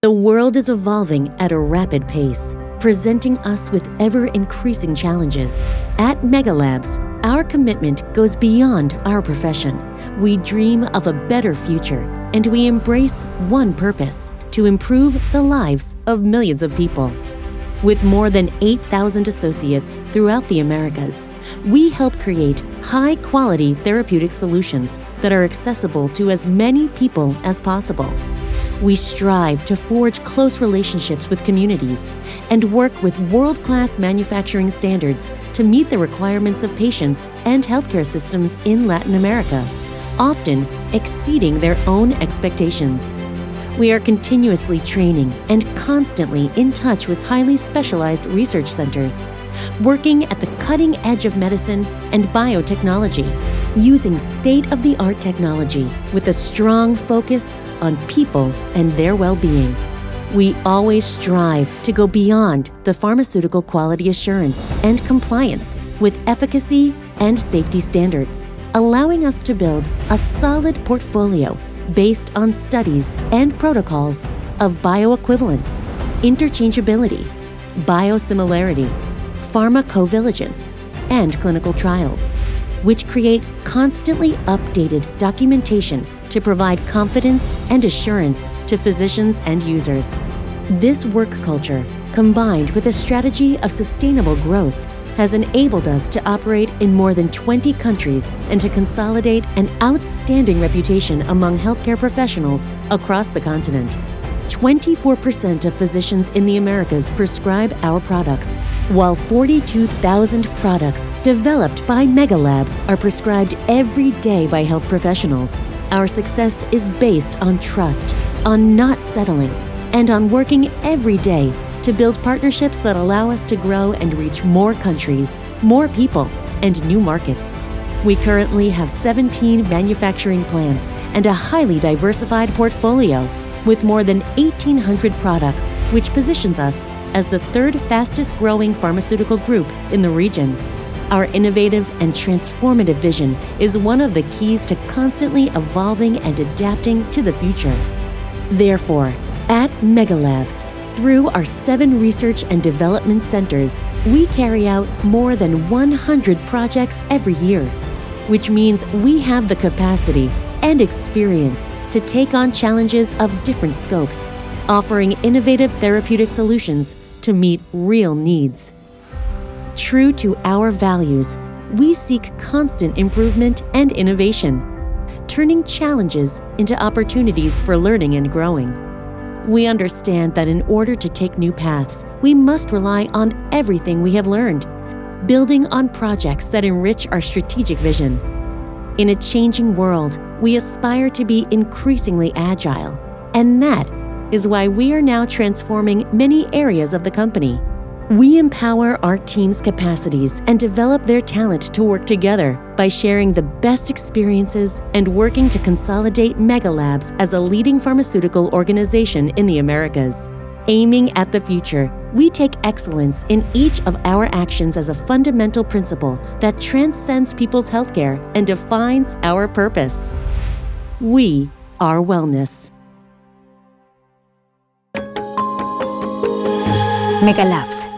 The world is evolving at a rapid pace, presenting us with ever-increasing challenges. At Megalabs, our commitment goes beyond our profession. We dream of a better future, and we embrace one purpose: to improve the lives of millions of people. With more than 8,000 associates throughout the Americas, we help create high-quality therapeutic solutions that are accessible to as many people as possible. We strive to forge close relationships with communities and work with world-class manufacturing standards to meet the requirements of patients and healthcare systems in Latin America, often exceeding their own expectations. We are continuously training and constantly in touch with highly specialized research centers, working at the cutting edge of medicine and biotechnology, using state-of-the-art technology with a strong focus on people and their well-being. We always strive to go beyond the pharmaceutical quality assurance and compliance with efficacy and safety standards, allowing us to build a solid portfolio based on studies and protocols of bioequivalence, interchangeability, biosimilarity, pharmacovigilance, and clinical trials, which create constantly updated documentation to provide confidence and assurance to physicians and users. This work culture, combined with a strategy of sustainable growth, has enabled us to operate in more than 20 countries and to consolidate an outstanding reputation among healthcare professionals across the continent. 24% of physicians in the Americas prescribe our products, while 42,000 products developed by Megalabs are prescribed every day by health professionals. Our success is based on trust, on not settling, and on working every day to build partnerships that allow us to grow and reach more countries, more people, and new markets. We currently have 17 manufacturing plants and a highly diversified portfolio with more than 1,800 products, which positions us as the third fastest growing pharmaceutical group in the region. Our innovative and transformative vision is one of the keys to constantly evolving and adapting to the future. Therefore, at Megalabs, through our 7 research and development centers, we carry out more than 100 projects every year, which means we have the capacity and experience to take on challenges of different scopes, offering innovative therapeutic solutions to meet real needs. True to our values, we seek constant improvement and innovation, turning challenges into opportunities for learning and growing. We understand that in order to take new paths, we must rely on everything we have learned, building on projects that enrich our strategic vision. In a changing world, we aspire to be increasingly agile, and that is why we are now transforming many areas of the company. We empower our team's capacities and develop their talent to work together by sharing the best experiences and working to consolidate Megalabs as a leading pharmaceutical organization in the Americas. Aiming at the future, we take excellence in each of our actions as a fundamental principle that transcends people's healthcare and defines our purpose. We are wellness. Megalabs.